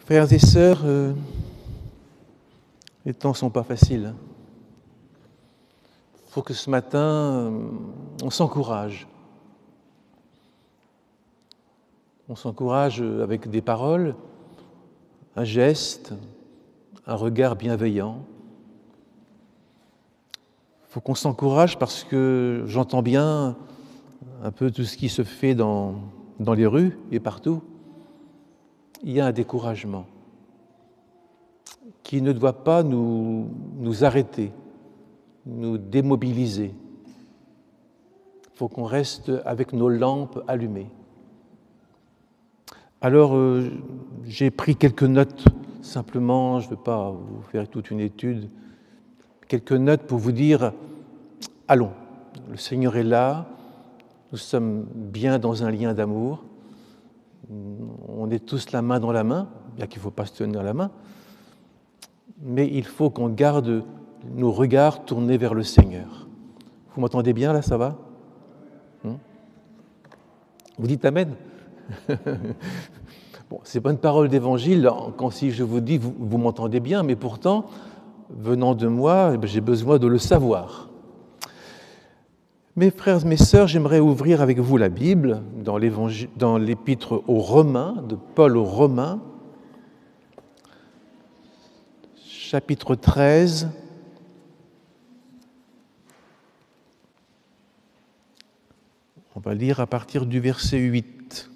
Frères et sœurs, les temps ne sont pas faciles. Il faut que ce matin, on s'encourage. On s'encourage avec des paroles, un geste, un regard bienveillant. Il faut qu'on s'encourage parce que j'entends bien un peu tout ce qui se fait dans les rues et partout. Il y a un découragement qui ne doit pas nous arrêter, nous démobiliser. Il faut qu'on reste avec nos lampes allumées. Alors, j'ai pris quelques notes, simplement, je ne veux pas vous faire toute une étude, quelques notes pour vous dire, allons, le Seigneur est là, nous sommes bien dans un lien d'amour, on est tous la main dans la main, bien qu'il ne faut pas se tenir la main, mais il faut qu'on garde nos regards tournés vers le Seigneur. Vous m'entendez bien là, ça va ? Vous dites Amen ? Bon, ce n'est pas une parole d'évangile quand si je vous dis vous m'entendez bien, mais pourtant, venant de moi, j'ai besoin de le savoir. Mes frères, mes sœurs, j'aimerais ouvrir avec vous la Bible dans l'épître aux Romains, de Paul aux Romains, chapitre 13. On va lire à partir du verset 8.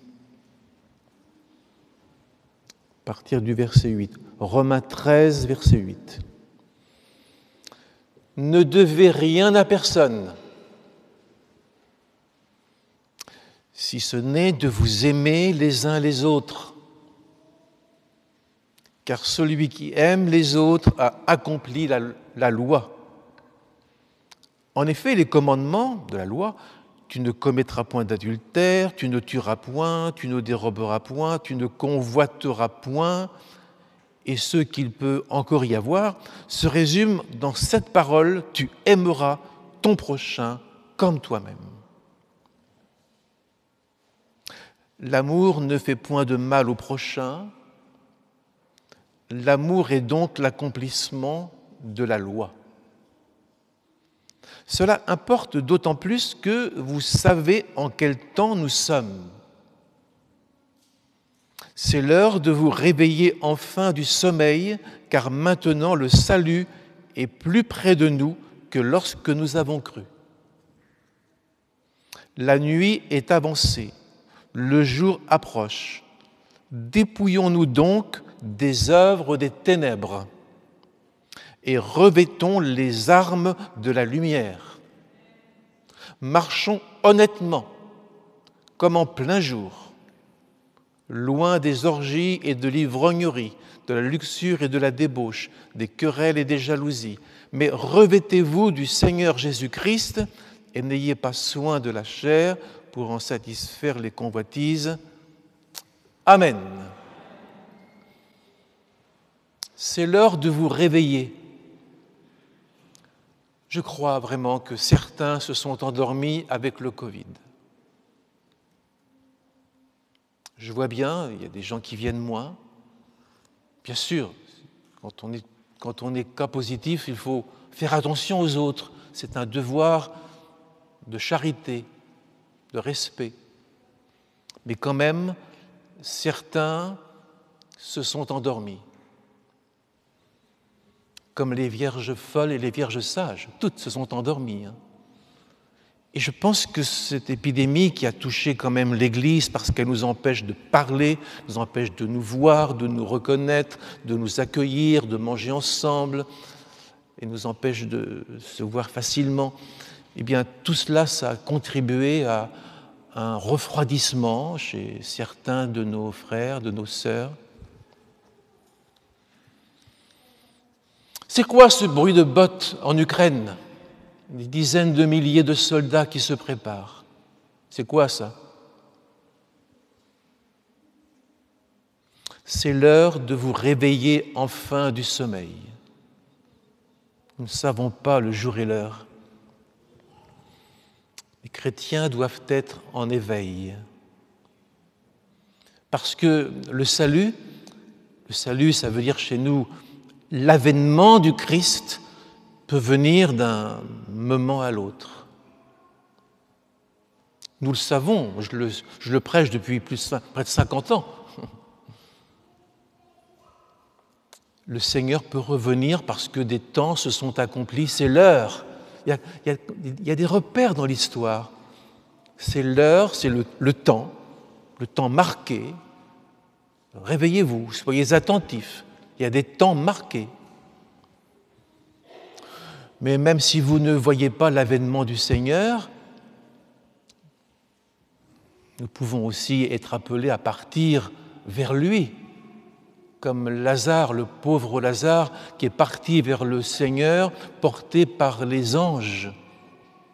À partir du verset 8. Romains 13, verset 8. Ne devez rien à personne, si ce n'est de vous aimer les uns les autres. Car celui qui aime les autres a accompli la loi. En effet, les commandements de la loi, tu ne commettras point d'adultère, tu ne tueras point, tu ne déroberas point, tu ne convoiteras point, et ce qu'il peut encore y avoir, se résume dans cette parole, tu aimeras ton prochain comme toi-même. L'amour ne fait point de mal au prochain, l'amour est donc l'accomplissement de la loi. Cela importe d'autant plus que vous savez en quel temps nous sommes. C'est l'heure de vous réveiller enfin du sommeil, car maintenant le salut est plus près de nous que lorsque nous avons cru. La nuit est avancée, le jour approche. Dépouillons-nous donc des œuvres des ténèbres et revêtons les armes de la lumière. Marchons honnêtement, comme en plein jour, loin des orgies et de l'ivrognerie, de la luxure et de la débauche, des querelles et des jalousies, mais revêtez-vous du Seigneur Jésus-Christ et n'ayez pas soin de la chair pour en satisfaire les convoitises. Amen. C'est l'heure de vous réveiller. Je crois vraiment que certains se sont endormis avec le Covid. Je vois bien, il y a des gens qui viennent moins. Bien sûr, quand on est cas positif, il faut faire attention aux autres. C'est un devoir de charité, de respect. Mais quand même, certains se sont endormis. Comme les vierges folles et les vierges sages, toutes se sont endormies. Et je pense que cette épidémie qui a touché quand même l'Église parce qu'elle nous empêche de parler, nous empêche de nous voir, de nous reconnaître, de nous accueillir, de manger ensemble, et nous empêche de se voir facilement, eh bien tout cela, ça a contribué à un refroidissement chez certains de nos frères, de nos sœurs. C'est quoi ce bruit de bottes en Ukraine ? Des dizaines de milliers de soldats qui se préparent. C'est quoi ça ? C'est l'heure de vous réveiller enfin du sommeil. Nous ne savons pas le jour et l'heure. Les chrétiens doivent être en éveil. Parce que le salut, Le salut, ça veut dire chez nous, l'avènement du Christ peut venir d'un moment à l'autre. Nous le savons, je le prêche depuis près de 50 ans. Le Seigneur peut revenir parce que des temps se sont accomplis, c'est l'heure. Il y a des repères dans l'histoire. C'est l'heure, c'est le temps marqué. Réveillez-vous, soyez attentifs. Il y a des temps marqués. Mais même si vous ne voyez pas l'avènement du Seigneur, nous pouvons aussi être appelés à partir vers lui, comme Lazare, le pauvre Lazare, qui est parti vers le Seigneur, porté par les anges.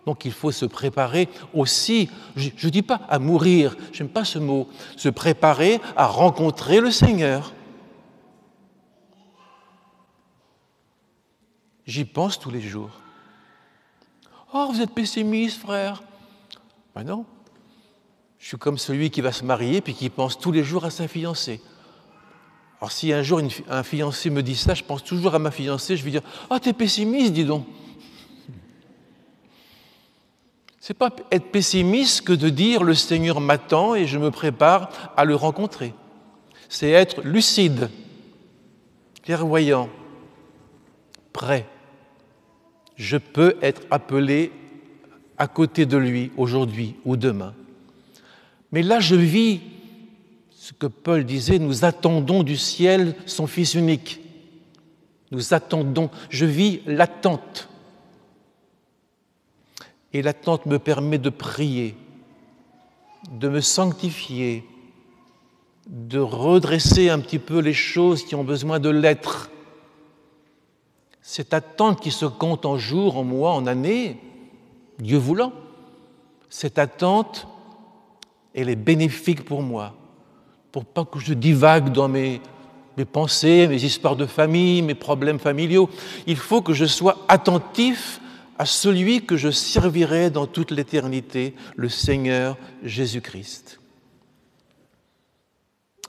Donc il faut se préparer aussi, je ne dis pas à mourir, je n'aime pas ce mot, se préparer à rencontrer le Seigneur. J'y pense tous les jours. Oh, vous êtes pessimiste, frère. Ben non. Je suis comme celui qui va se marier puis qui pense tous les jours à sa fiancée. Alors si un jour un fiancé me dit ça, je pense toujours à ma fiancée, je vais dire « Ah, t'es pessimiste, dis donc !» C'est pas être pessimiste que de dire « Le Seigneur m'attend et je me prépare à le rencontrer ». C'est être lucide, clairvoyant, prêt. Je peux être appelé à côté de lui aujourd'hui ou demain. Mais là, je vis ce que Paul disait, nous attendons du ciel son Fils unique. Nous attendons, je vis l'attente. Et l'attente me permet de prier, de me sanctifier, de redresser un petit peu les choses qui ont besoin de l'être. Cette attente qui se compte en jours, en mois, en années, Dieu voulant, cette attente, elle est bénéfique pour moi, pour pas que je divague dans mes pensées, mes histoires de famille, mes problèmes familiaux. Il faut que je sois attentif à celui que je servirai dans toute l'éternité, le Seigneur Jésus-Christ.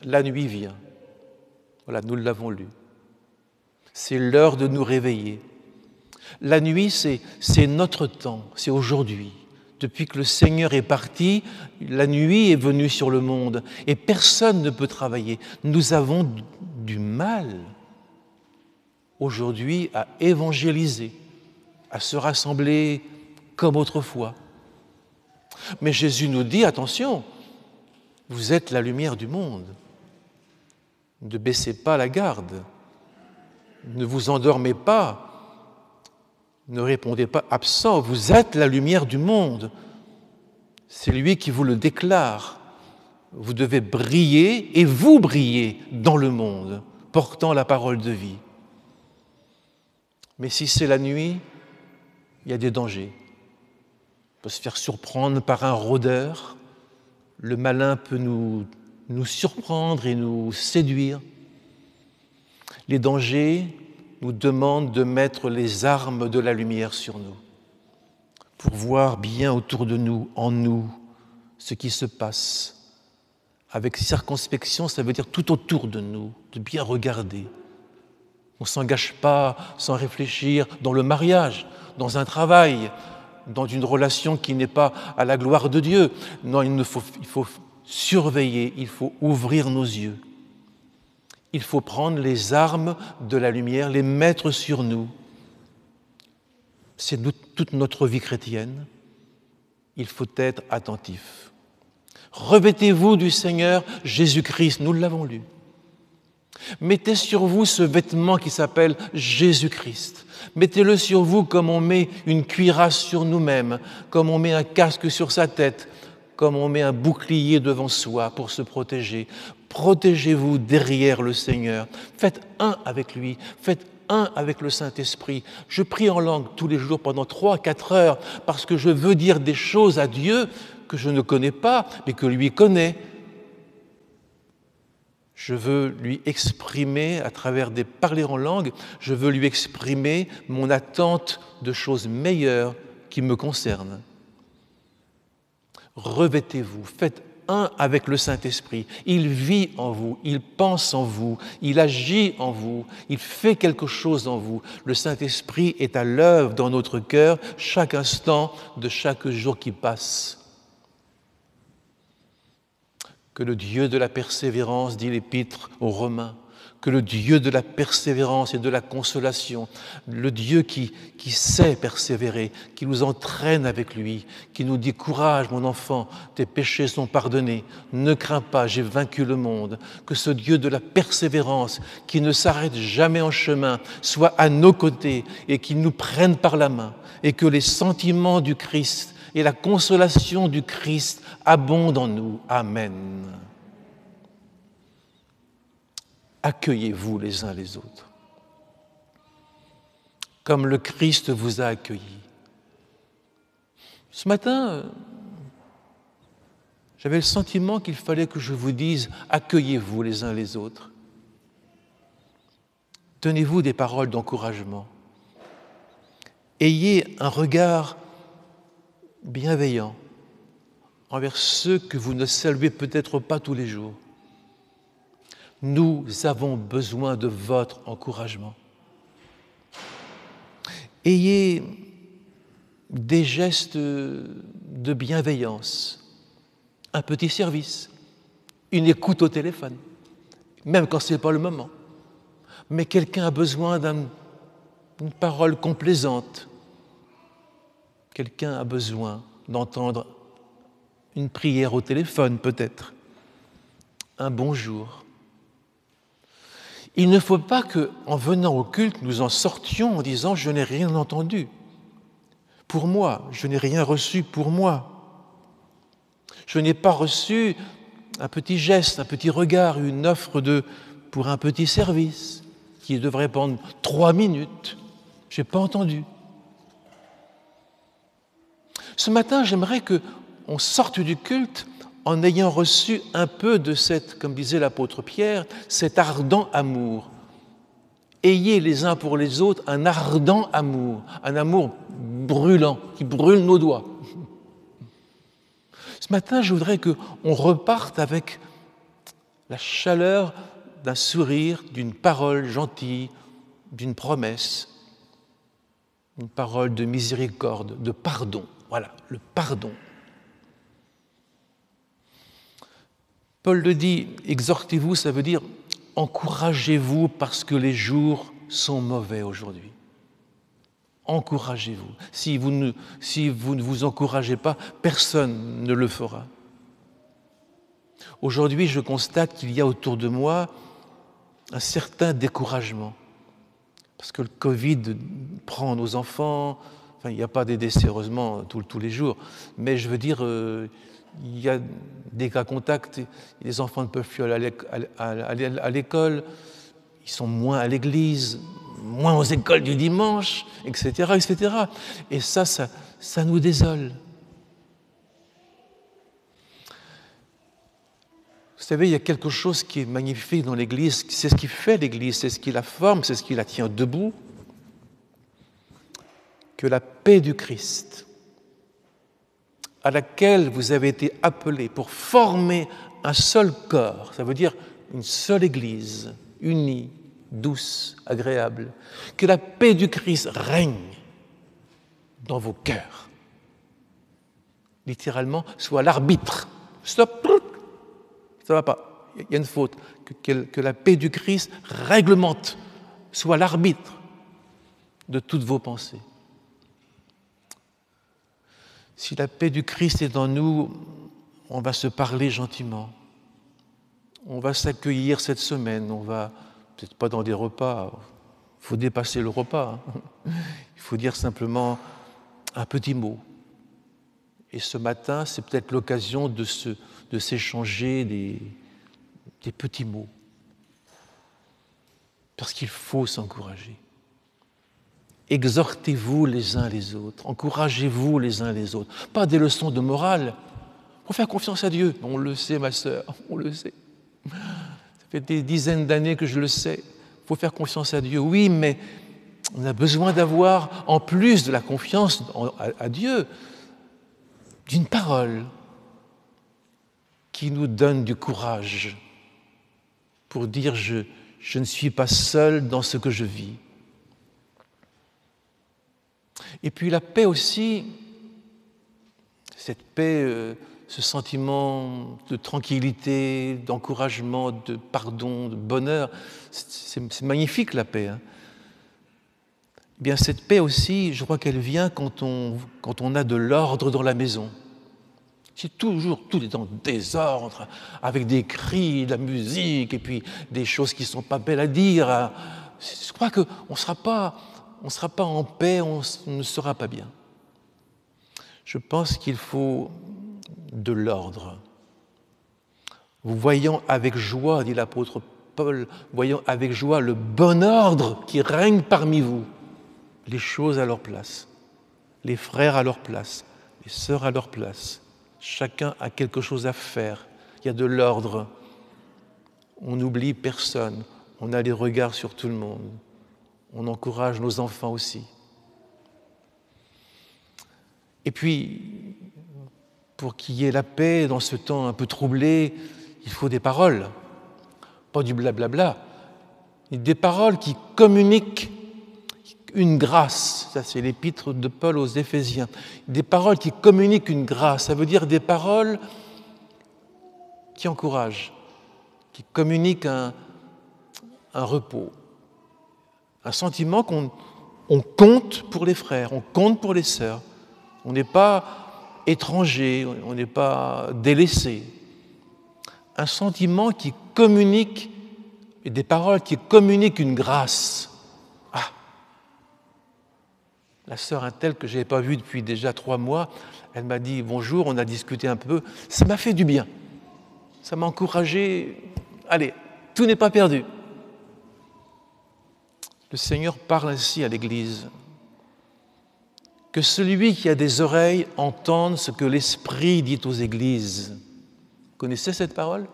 La nuit vient. Voilà, nous l'avons lu. C'est l'heure de nous réveiller. La nuit, c'est notre temps, c'est aujourd'hui. Depuis que le Seigneur est parti, la nuit est venue sur le monde et personne ne peut travailler. Nous avons du mal aujourd'hui à évangéliser, à se rassembler comme autrefois. Mais Jésus nous dit, attention, vous êtes la lumière du monde. Ne baissez pas la garde. Ne vous endormez pas. Ne répondez pas absent. Vous êtes la lumière du monde. C'est lui qui vous le déclare. Vous devez briller et vous brillez dans le monde, portant la parole de vie. Mais si c'est la nuit, il y a des dangers. On peut se faire surprendre par un rôdeur. Le malin peut nous surprendre et nous séduire. Les dangers nous demandent de mettre les armes de la lumière sur nous pour voir bien autour de nous, en nous, ce qui se passe. Avec circonspection, ça veut dire tout autour de nous, de bien regarder. On ne s'engage pas sans réfléchir dans le mariage, dans un travail, dans une relation qui n'est pas à la gloire de Dieu. Non, il faut surveiller, il faut ouvrir nos yeux. Il faut prendre les armes de la lumière, les mettre sur nous. C'est toute notre vie chrétienne. Il faut être attentif. Revêtez-vous du Seigneur Jésus-Christ, nous l'avons lu. Mettez sur vous ce vêtement qui s'appelle Jésus-Christ. Mettez-le sur vous comme on met une cuirasse sur nous-mêmes, comme on met un casque sur sa tête, comme on met un bouclier devant soi pour se protéger. Protégez-vous derrière le Seigneur. Faites un avec lui. Faites un avec le Saint-Esprit. Je prie en langue tous les jours pendant 3-4 heures parce que je veux dire des choses à Dieu que je ne connais pas, mais que lui connaît. Je veux lui exprimer, à travers des parler en langue, je veux lui exprimer mon attente de choses meilleures qui me concernent. Revêtez-vous, faites un avec le Saint-Esprit. Il vit en vous, il pense en vous, il agit en vous, il fait quelque chose en vous. Le Saint-Esprit est à l'œuvre dans notre cœur chaque instant de chaque jour qui passe. Que le Dieu de la persévérance, dit l'Épître aux Romains, que le Dieu de la persévérance et de la consolation, le Dieu qui sait persévérer, qui nous entraîne avec lui, qui nous dit « Courage, mon enfant, tes péchés sont pardonnés, ne crains pas, j'ai vaincu le monde ». Que ce Dieu de la persévérance, qui ne s'arrête jamais en chemin, soit à nos côtés et qu'il nous prenne par la main, et que les sentiments du Christ et la consolation du Christ abondent en nous. Amen. Accueillez-vous les uns les autres, comme le Christ vous a accueillis. Ce matin, j'avais le sentiment qu'il fallait que je vous dise « Accueillez-vous les uns les autres ». Donnez-vous des paroles d'encouragement. Ayez un regard bienveillant envers ceux que vous ne saluez peut-être pas tous les jours. Nous avons besoin de votre encouragement. Ayez des gestes de bienveillance, un petit service, une écoute au téléphone, même quand ce n'est pas le moment. Mais quelqu'un a besoin d'une parole complaisante. Quelqu'un a besoin d'entendre une prière au téléphone, peut-être. Un bonjour. Il ne faut pas qu'en venant au culte, nous en sortions en disant « je n'ai rien entendu pour moi, je n'ai rien reçu pour moi. Je n'ai pas reçu un petit geste, un petit regard, une offre pour un petit service qui devrait prendre 3 minutes. Je n'ai pas entendu. » Ce matin, j'aimerais qu'on sorte du culte en ayant reçu un peu de cette, comme disait l'apôtre Pierre, cet ardent amour. Ayez les uns pour les autres un ardent amour, un amour brûlant, qui brûle nos doigts. Ce matin, je voudrais qu'on reparte avec la chaleur d'un sourire, d'une parole gentille, d'une promesse, une parole de miséricorde, de pardon. Voilà, le pardon. Paul le dit, exhortez-vous, ça veut dire encouragez-vous parce que les jours sont mauvais aujourd'hui. Encouragez-vous. Si vous ne vous encouragez pas, personne ne le fera. Aujourd'hui, je constate qu'il y a autour de moi un certain découragement. Parce que le Covid prend nos enfants, enfin, il n'y a pas des décès, heureusement, tous les jours, mais je veux dire, il y a des cas contacts, les enfants ne peuvent plus aller à l'école, ils sont moins à l'église, moins aux écoles du dimanche, etc., etc. Et ça nous désole. Vous savez, il y a quelque chose qui est magnifique dans l'Église, c'est ce qui fait l'Église, c'est ce qui la forme, c'est ce qui la tient debout, que la paix du Christ, à laquelle vous avez été appelés pour former un seul corps, ça veut dire une seule Église, unie, douce, agréable, que la paix du Christ règne dans vos cœurs. Littéralement, soit l'arbitre. Stop, ça ne va pas, il y a une faute. Que la paix du Christ réglemente, soit l'arbitre de toutes vos pensées. Si la paix du Christ est en nous, on va se parler gentiment. On va s'accueillir cette semaine. On va, peut-être pas dans des repas, il faut dépasser le repas. Il faut dire simplement un petit mot. Et ce matin, c'est peut-être l'occasion de s'échanger des petits mots. Parce qu'il faut s'encourager. Exhortez-vous les uns les autres, encouragez-vous les uns les autres. Pas des leçons de morale. Il faut faire confiance à Dieu. On le sait, ma sœur, on le sait. Ça fait des dizaines d'années que je le sais. Il faut faire confiance à Dieu. Oui, mais on a besoin d'avoir, en plus de la confiance à Dieu, d'une parole qui nous donne du courage pour dire je ne suis pas seul dans ce que je vis. Et puis la paix aussi, cette paix, ce sentiment de tranquillité, d'encouragement, de pardon, de bonheur, c'est magnifique la paix. Hein. Eh bien cette paix aussi, je crois qu'elle vient quand on a de l'ordre dans la maison. Si toujours tout est en désordre, avec des cris, de la musique, et puis des choses qui ne sont pas belles à dire, je crois qu'on ne sera pas en paix, on ne sera pas bien. Je pense qu'il faut de l'ordre. Voyons avec joie, dit l'apôtre Paul, voyons avec joie le bon ordre qui règne parmi vous, les choses à leur place, les frères à leur place, les sœurs à leur place. Chacun a quelque chose à faire. Il y a de l'ordre. On n'oublie personne. On a les regards sur tout le monde. On encourage nos enfants aussi. Et puis, pour qu'il y ait la paix dans ce temps un peu troublé, il faut des paroles. Pas du blablabla. Des paroles qui communiquent une grâce, ça c'est l'épître de Paul aux Éphésiens, des paroles qui communiquent une grâce, ça veut dire des paroles qui encouragent, qui communiquent un repos, un sentiment qu'on compte pour les frères, on compte pour les sœurs, on n'est pas étranger, on n'est pas délaissé, un sentiment qui communique, et des paroles qui communiquent une grâce. La sœur un tel que je n'avais pas vue depuis déjà 3 mois, elle m'a dit bonjour, on a discuté un peu, ça m'a fait du bien. Ça m'a encouragé. Allez, tout n'est pas perdu. Le Seigneur parle ainsi à l'Église. Que celui qui a des oreilles entende ce que l'Esprit dit aux Églises. Vous connaissez cette parole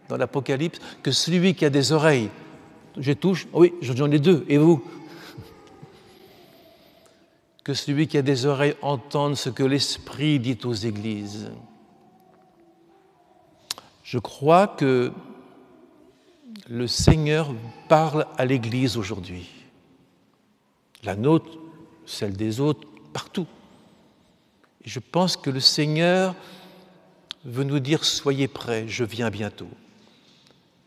dans l'Apocalypse? Que celui qui a des oreilles, je touche, oui, j'en ai 2, et vous? Que celui qui a des oreilles entende ce que l'Esprit dit aux Églises. Je crois que le Seigneur parle à l'Église aujourd'hui. La nôtre, celle des autres, partout. Et je pense que le Seigneur veut nous dire « Soyez prêts, je viens bientôt.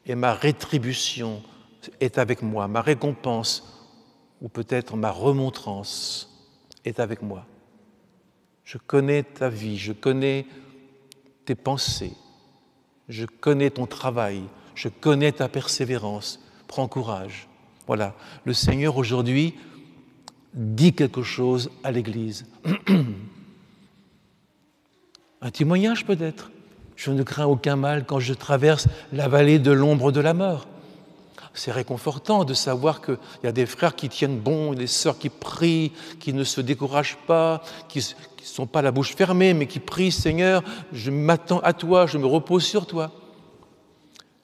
Et ma rétribution est avec moi, ma récompense, ou peut-être ma remontrance, est avec moi. Je connais ta vie, je connais tes pensées, je connais ton travail, je connais ta persévérance. Prends courage. » Voilà, le Seigneur aujourd'hui dit quelque chose à l'Église. Un témoignage peut-être. Je ne crains aucun mal quand je traverse la vallée de l'ombre de la mort. C'est réconfortant de savoir qu'il y a des frères qui tiennent bon, des sœurs qui prient, qui ne se découragent pas, qui ne sont pas la bouche fermée, mais qui prient, Seigneur, je m'attends à toi, je me repose sur toi.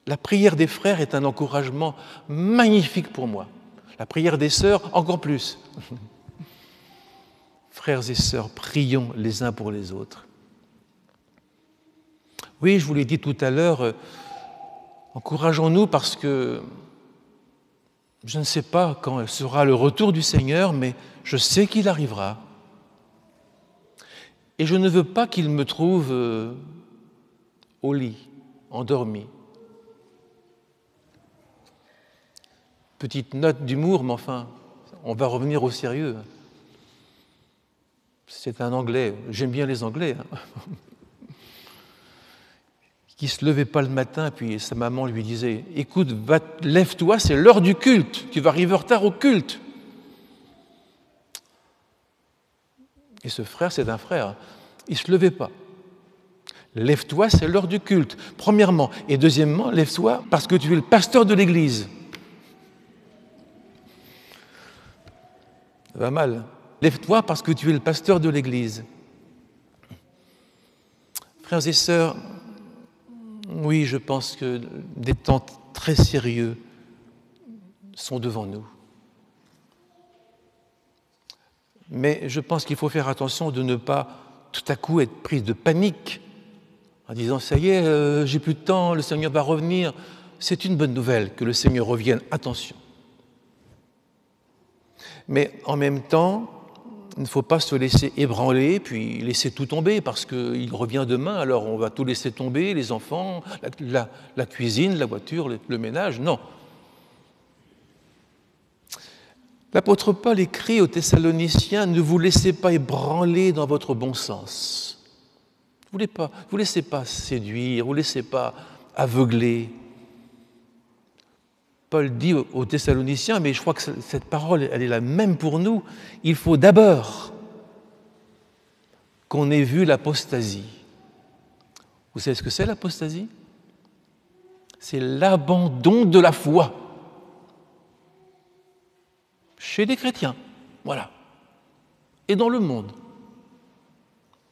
La prière des frères est un encouragement magnifique pour moi. La prière des sœurs, encore plus. Frères et sœurs, prions les uns pour les autres. Oui, je vous l'ai dit tout à l'heure, encourageons-nous parce que je ne sais pas quand sera le retour du Seigneur, mais je sais qu'il arrivera. Et je ne veux pas qu'il me trouve au lit, endormi. Petite note d'humour, mais enfin, on va revenir au sérieux. C'est un Anglais, j'aime bien les Anglais, qui ne se levait pas le matin, puis sa maman lui disait « Écoute, lève-toi, c'est l'heure du culte, tu vas arriver en retard au culte. » Et ce frère, c'est un frère, il ne se levait pas. « Lève-toi, c'est l'heure du culte, premièrement. Et deuxièmement, lève-toi parce que tu es le pasteur de l'Église. » Ça va mal. « Lève-toi parce que tu es le pasteur de l'Église. » Frères et sœurs, oui, je pense que des temps très sérieux sont devant nous. Mais je pense qu'il faut faire attention de ne pas tout à coup être pris de panique en disant « ça y est, j'ai plus de temps, le Seigneur va revenir ». C'est une bonne nouvelle que le Seigneur revienne, attention. Mais en même temps, il ne faut pas se laisser ébranler, puis laisser tout tomber, parce qu'il revient demain, alors on va tout laisser tomber, les enfants, la cuisine, la voiture, le ménage, non. L'apôtre Paul écrit aux Thessaloniciens « Ne vous laissez pas ébranler dans votre bon sens ». Vous ne vous laissez pas séduire, vous ne vous laissez pas aveugler. Paul dit aux Thessaloniciens, mais je crois que cette parole, elle est la même pour nous, il faut d'abord qu'on ait vu l'apostasie. Vous savez ce que c'est l'apostasie? C'est l'abandon de la foi chez les chrétiens, voilà, et dans le monde.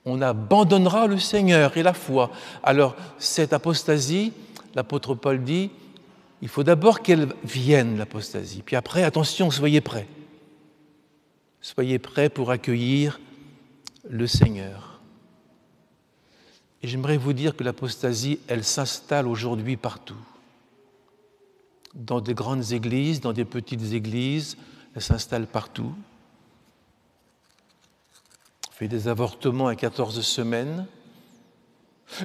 On abandonnera le Seigneur et la foi. Alors, cette apostasie, l'apôtre Paul dit, il faut d'abord qu'elle vienne, l'apostasie. Puis après, attention, soyez prêts. Soyez prêts pour accueillir le Seigneur. Et j'aimerais vous dire que l'apostasie, elle s'installe aujourd'hui partout. Dans des grandes églises, dans des petites églises, elle s'installe partout. On fait des avortements à 14 semaines.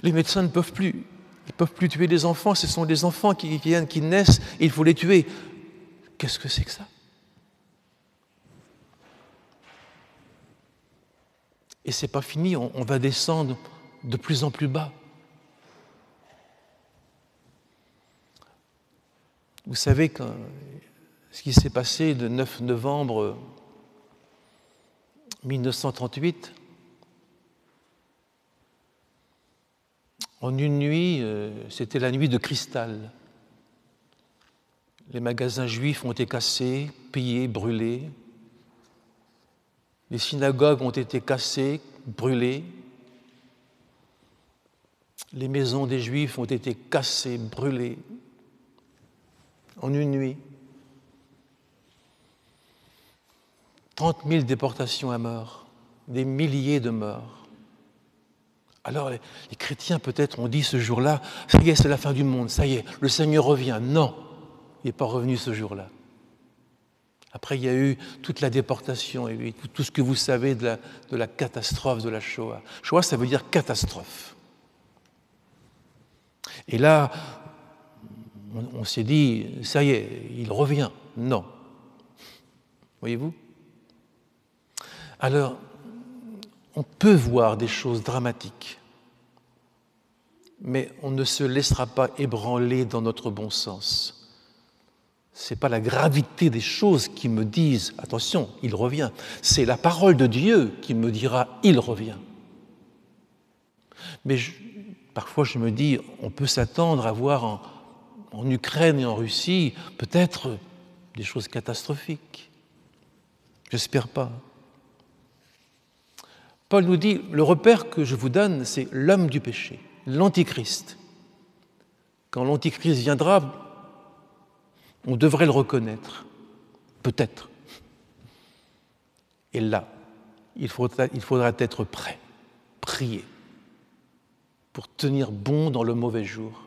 Les médecins ne peuvent plus. Ils ne peuvent plus tuer les enfants, ce sont des enfants qui viennent, qui naissent, et il faut les tuer. Qu'est-ce que c'est que ça? Et ce n'est pas fini, on va descendre de plus en plus bas. Vous savez ce qui s'est passé le 9 novembre 1938, en une nuit, c'était la nuit de cristal. Les magasins juifs ont été cassés, pillés, brûlés. Les synagogues ont été cassées, brûlées. Les maisons des Juifs ont été cassées, brûlées. En une nuit. 30 000 déportations à mort, des milliers de morts. Alors les chrétiens peut-être ont dit ce jour-là, ça y est, c'est la fin du monde, ça y est, le Seigneur revient. Non, il n'est pas revenu ce jour-là. Après, il y a eu toute la déportation et tout ce que vous savez de la catastrophe de la Shoah. Shoah, ça veut dire catastrophe. Et là, on s'est dit, ça y est, il revient. Non. Voyez-vous? Alors, on peut voir des choses dramatiques, mais on ne se laissera pas ébranler dans notre bon sens. Ce n'est pas la gravité des choses qui me disent « attention, il revient ». C'est la parole de Dieu qui me dira « il revient ». Mais parfois je me dis, on peut s'attendre à voir en Ukraine et en Russie peut-être des choses catastrophiques. J'espère pas. Paul nous dit, le repère que je vous donne, c'est l'homme du péché, l'antichrist. Quand l'antichrist viendra, on devrait le reconnaître, peut-être. Et là, il faudra être prêt, prier, pour tenir bon dans le mauvais jour.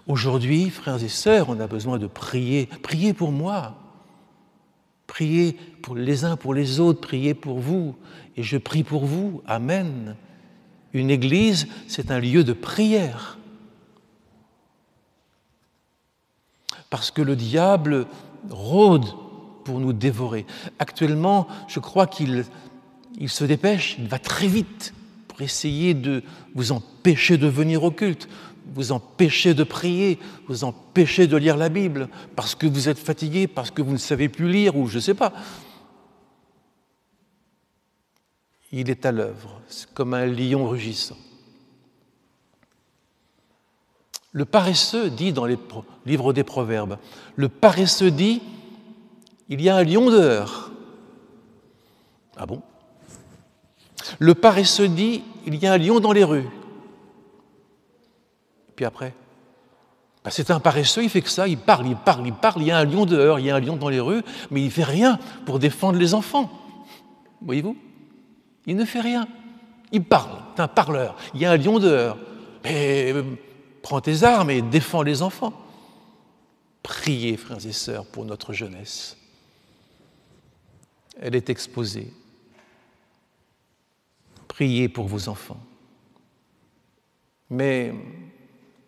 Aujourd'hui, frères et sœurs, on a besoin de prier. Priez pour moi. Priez pour les uns pour les autres, priez pour vous. Et je prie pour vous. Amen. Une église, c'est un lieu de prière. Parce que le diable rôde pour nous dévorer. Actuellement, je crois qu'il se dépêche, il va très vite pour essayer de vous empêcher de venir au culte, vous empêcher de prier, vous empêcher de lire la Bible, parce que vous êtes fatigué, parce que vous ne savez plus lire, ou je ne sais pas. Il est à l'œuvre, c'est comme un lion rugissant. Le paresseux dit dans les livres des Proverbes, le paresseux dit, il y a un lion dehors. Ah bon? Le paresseux dit, il y a un lion dans les rues. Puis après, c'est un paresseux, il fait que ça, il parle, il y a un lion dehors, il y a un lion dans les rues, mais il ne fait rien pour défendre les enfants. Voyez-vous? Il ne fait rien. Il parle, c'est un parleur. Il y a un lion dehors. Mais prends tes armes et défends les enfants. Priez, frères et sœurs, pour notre jeunesse. Elle est exposée. Priez pour vos enfants. Mais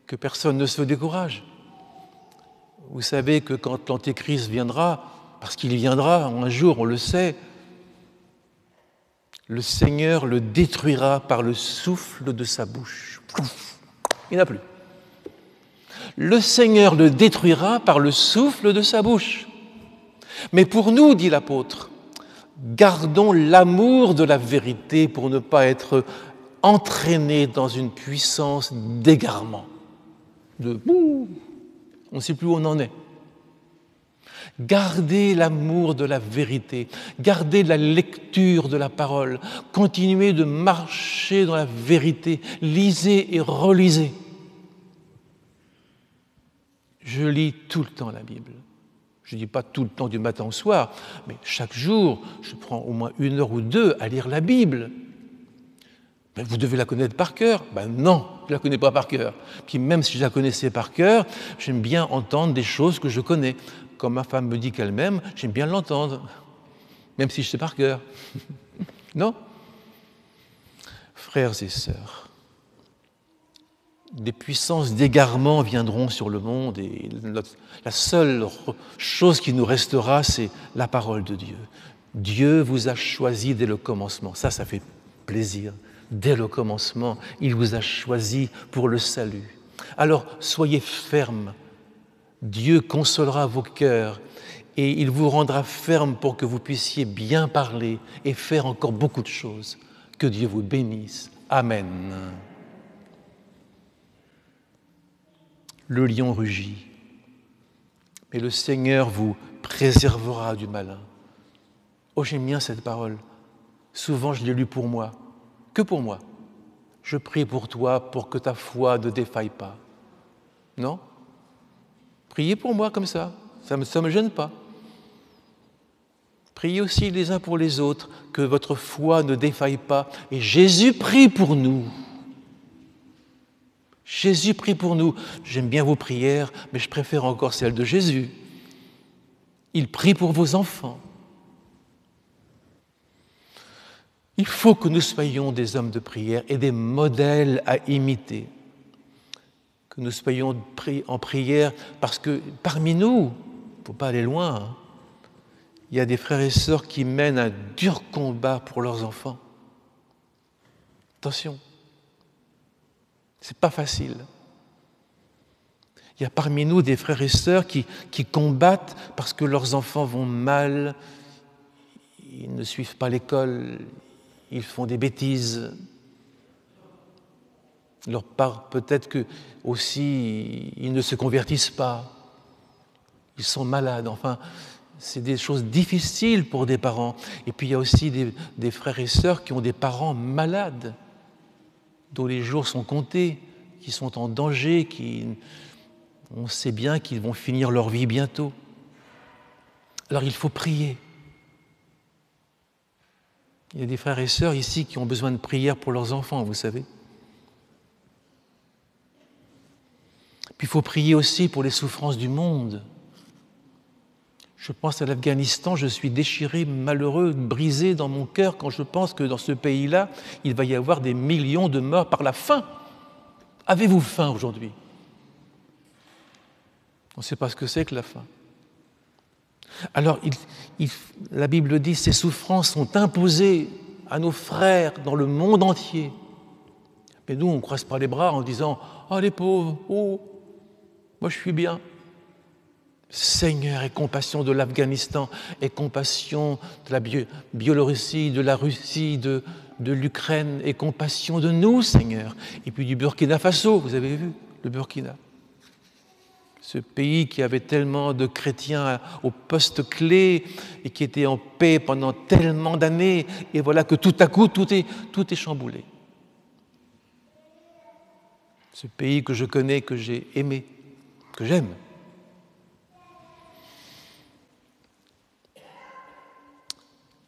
que personne ne se décourage. Vous savez que quand l'Antéchrist viendra, parce qu'il viendra un jour, on le sait, le Seigneur le détruira par le souffle de sa bouche. Il n'y en a plus. Le Seigneur le détruira par le souffle de sa bouche. Mais pour nous, dit l'apôtre, gardons l'amour de la vérité pour ne pas être entraînés dans une puissance d'égarement. On ne sait plus où on en est. Gardez l'amour de la vérité, gardez la lecture de la parole, continuez de marcher dans la vérité, lisez et relisez. Je lis tout le temps la Bible. Je ne dis pas tout le temps du matin au soir, mais chaque jour, je prends au moins 1 heure ou 2 à lire la Bible. Ben, vous devez la connaître par cœur. Ben non, je ne la connais pas par cœur. Puis même si je la connaissais par cœur, j'aime bien entendre des choses que je connais. Comme ma femme me dit qu'elle m'aime, j'aime bien l'entendre, même si je sais par cœur. Non ? Frères et sœurs, des puissances d'égarement viendront sur le monde et la seule chose qui nous restera, c'est la parole de Dieu. Dieu vous a choisi dès le commencement. Ça fait plaisir. Dès le commencement, il vous a choisi pour le salut. Alors, soyez fermes. Dieu consolera vos cœurs et il vous rendra ferme pour que vous puissiez bien parler et faire encore beaucoup de choses. Que Dieu vous bénisse. Amen. Le lion rugit, mais le Seigneur vous préservera du malin. Oh, j'aime bien cette parole. Souvent, je l'ai lue pour moi. Que pour moi. Je prie pour toi pour que ta foi ne défaille pas. Non ? Priez pour moi comme ça me gêne pas. Priez aussi les uns pour les autres, que votre foi ne défaille pas. Et Jésus prie pour nous. Jésus prie pour nous. J'aime bien vos prières, mais je préfère encore celles de Jésus. Il prie pour vos enfants. Il faut que nous soyons des hommes de prière et des modèles à imiter. Que nous soyons en prière, parce que parmi nous, il ne faut pas aller loin, il y a des frères et sœurs qui mènent un dur combat pour leurs enfants. Attention, ce n'est pas facile. Il y a parmi nous des frères et sœurs qui combattent parce que leurs enfants vont mal, ils ne suivent pas l'école, ils font des bêtises. Leur part, peut-être que aussi ils ne se convertissent pas, ils sont malades, enfin, c'est des choses difficiles pour des parents. Et puis il y a aussi des frères et sœurs qui ont des parents malades, dont les jours sont comptés, qui sont en danger, on sait bien qu'ils vont finir leur vie bientôt. Alors il faut prier. Il y a des frères et sœurs ici qui ont besoin de prière pour leurs enfants, vous savez. Puis il faut prier aussi pour les souffrances du monde. Je pense à l'Afghanistan, je suis déchiré, malheureux, brisé dans mon cœur quand je pense que dans ce pays-là, il va y avoir des millions de morts par la faim. Avez-vous faim aujourd'hui ? On ne sait pas ce que c'est que la faim. Alors, la Bible dit, ces souffrances sont imposées à nos frères dans le monde entier. Mais nous, on ne croise pas les bras en disant « Oh, les pauvres, oh, moi je suis bien ». Seigneur, aie compassion de l'Afghanistan, aie compassion de la Biélorussie, de la Russie, de l'Ukraine, aie compassion de nous, Seigneur. Et puis du Burkina Faso, vous avez vu, le Burkina. Ce pays qui avait tellement de chrétiens au poste clé et qui était en paix pendant tellement d'années, et voilà que tout à coup, tout est chamboulé. Ce pays que je connais, que j'ai aimé, que j'aime.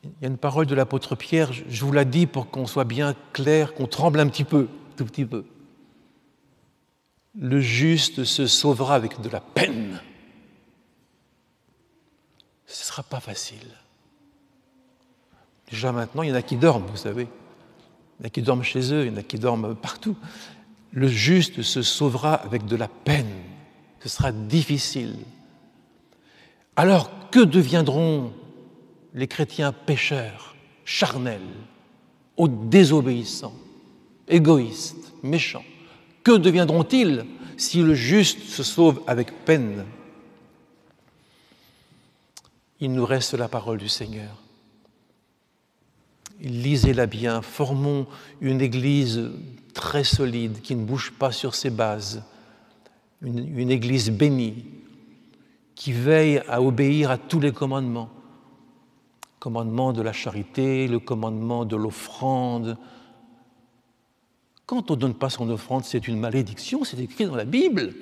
Il Il y a une parole de l'apôtre Pierre, je vous la dis pour qu'on soit bien clair, qu'on tremble un petit peu, tout petit peu. Le juste se sauvera avec de la peine. Ce ne sera pas facile. Déjà maintenant, il y en a qui dorment, vous savez. Il y en a qui dorment chez eux, il y en a qui dorment partout. Le juste se sauvera avec de la peine. Ce sera difficile. Alors, que deviendront les chrétiens pécheurs, charnels, désobéissants, égoïstes, méchants? Que deviendront-ils si le juste se sauve avec peine? Il nous reste la parole du Seigneur. Lisez-la bien, formons une église très solide qui ne bouge pas sur ses bases, une église bénie qui veille à obéir à tous les commandements. Le commandement de la charité, le commandement de l'offrande. Quand on ne donne pas son offrande, c'est une malédiction, c'est écrit dans la Bible.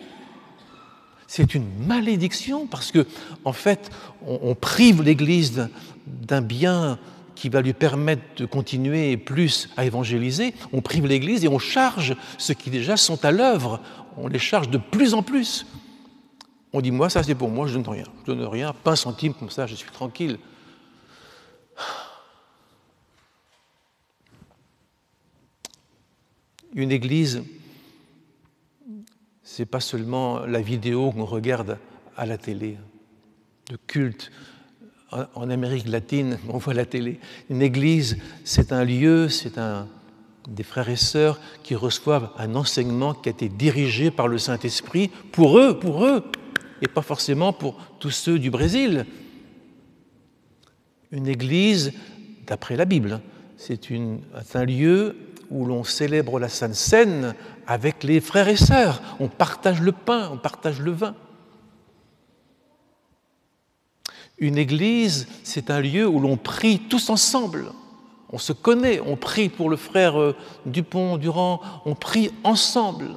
C'est une malédiction parce que, en fait, on prive l'Église d'un bien qui va lui permettre de continuer plus à évangéliser. On prive l'Église et on charge ceux qui déjà sont à l'œuvre. On les charge de plus en plus. On dit, moi, ça c'est pour moi, je ne donne rien. Je ne donne rien, pas un centime, comme ça, je suis tranquille. Une église, ce n'est pas seulement la vidéo qu'on regarde à la télé. Le culte en Amérique latine, on voit la télé. Une église, c'est un lieu, des frères et sœurs qui reçoivent un enseignement qui a été dirigé par le Saint-Esprit pour eux, et pas forcément pour tous ceux du Brésil. Une église, d'après la Bible, c'est un lieu où l'on célèbre la Sainte Seine avec les frères et sœurs. On partage le pain, on partage le vin. Une église, c'est un lieu où l'on prie tous ensemble. On se connaît, on prie pour le frère Dupont-Durand, on prie ensemble.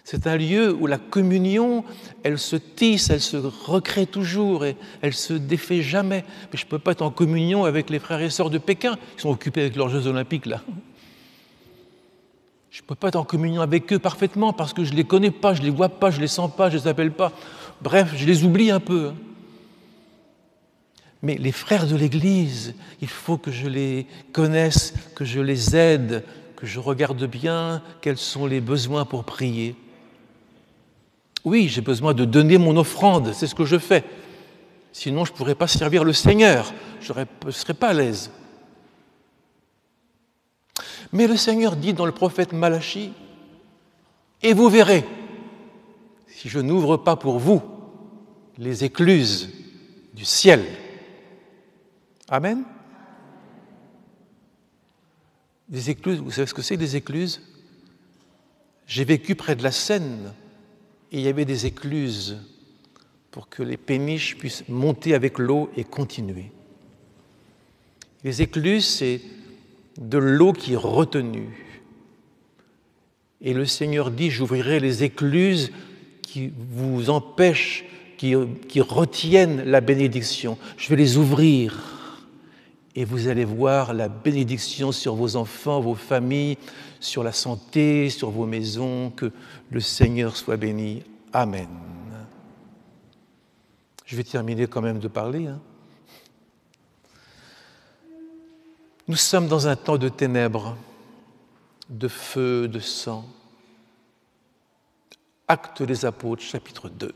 C'est un lieu où la communion, elle se tisse, elle se recrée toujours et elle se défait jamais. Mais je ne peux pas être en communion avec les frères et sœurs de Pékin, qui sont occupés avec leurs Jeux Olympiques là. Je ne peux pas être en communion avec eux parfaitement parce que je ne les connais pas, je ne les vois pas, je ne les sens pas, je ne les appelle pas. Bref, je les oublie un peu. Mais les frères de l'Église, il faut que je les connaisse, que je les aide, que je regarde bien quels sont les besoins pour prier. Oui, j'ai besoin de donner mon offrande, c'est ce que je fais. Sinon, je ne pourrais pas servir le Seigneur, je ne serais pas à l'aise. Mais le Seigneur dit dans le prophète Malachie, « Et vous verrez, si je n'ouvre pas pour vous les écluses du ciel. » Amen. Des écluses, vous savez ce que c'est des écluses? J'ai vécu près de la Seine et il y avait des écluses pour que les péniches puissent monter avec l'eau et continuer. Les écluses, c'est de l'eau qui est retenue. Et le Seigneur dit, j'ouvrirai les écluses qui vous empêchent, qui retiennent la bénédiction. Je vais les ouvrir. Et vous allez voir la bénédiction sur vos enfants, vos familles, sur la santé, sur vos maisons. Que le Seigneur soit béni. Amen. Je vais terminer quand même de parler. Nous sommes dans un temps de ténèbres, de feu, de sang. Actes des Apôtres, chapitre 2.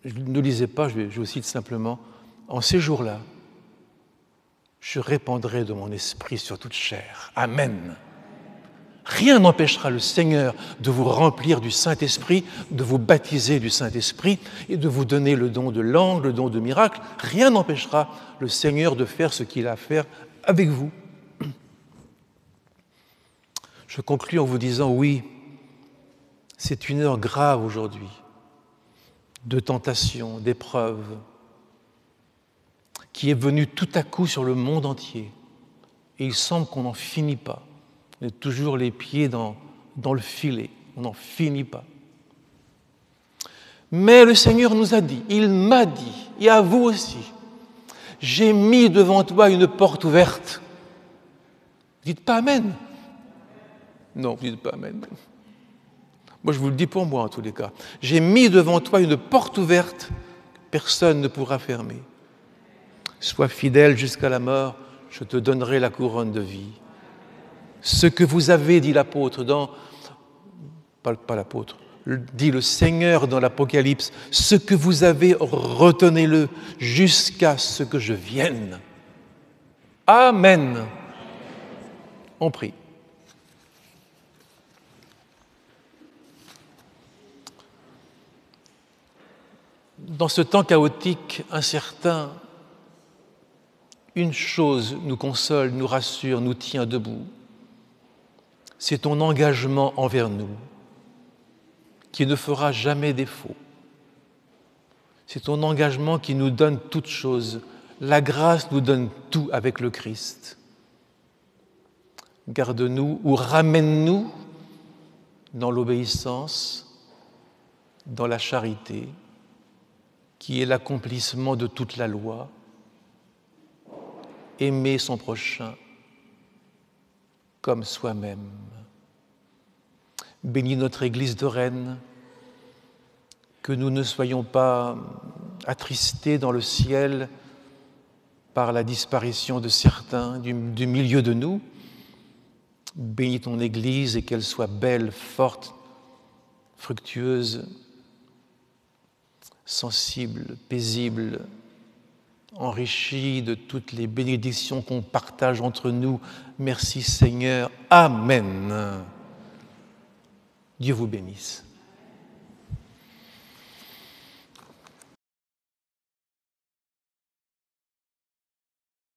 Ne lisez pas, je vous cite simplement. En ces jours-là, je répandrai de mon esprit sur toute chair. Amen. Rien n'empêchera le Seigneur de vous remplir du Saint-Esprit, de vous baptiser du Saint-Esprit et de vous donner le don de langue, le don de miracle. Rien n'empêchera le Seigneur de faire ce qu'il a à faire avec vous. Je conclus en vous disant, oui, c'est une heure grave aujourd'hui, de tentation, d'épreuve, qui est venue tout à coup sur le monde entier. Et il semble qu'on n'en finit pas. On est toujours les pieds dans le filet. On n'en finit pas. Mais le Seigneur nous a dit, il m'a dit, et à vous aussi, J'ai mis devant toi une porte ouverte. Dites pas Amen. Non, vous dites pas Amen. Moi, je vous le dis pour moi, en tous les cas. J'ai mis devant toi une porte ouverte que personne ne pourra fermer. Sois fidèle jusqu'à la mort, je te donnerai la couronne de vie. Ce que vous avez, dit l'apôtre, pas l'apôtre, dit le Seigneur dans l'Apocalypse, ce que vous avez, retenez-le jusqu'à ce que je vienne. Amen. On prie. Dans ce temps chaotique, incertain, une chose nous console, nous rassure, nous tient debout. C'est ton engagement envers nous, qui ne fera jamais défaut. C'est ton engagement qui nous donne toutes choses. La grâce nous donne tout avec le Christ. Garde-nous ou ramène-nous dans l'obéissance, dans la charité, qui est l'accomplissement de toute la loi. Aimer son prochain comme soi-même. Bénis notre Église de Rennes, que nous ne soyons pas attristés dans le ciel par la disparition de certains du milieu de nous. Bénis ton Église et qu'elle soit belle, forte, fructueuse, sensible, paisible, enrichie de toutes les bénédictions qu'on partage entre nous. Merci Seigneur. Amen. Dieu vous bénisse.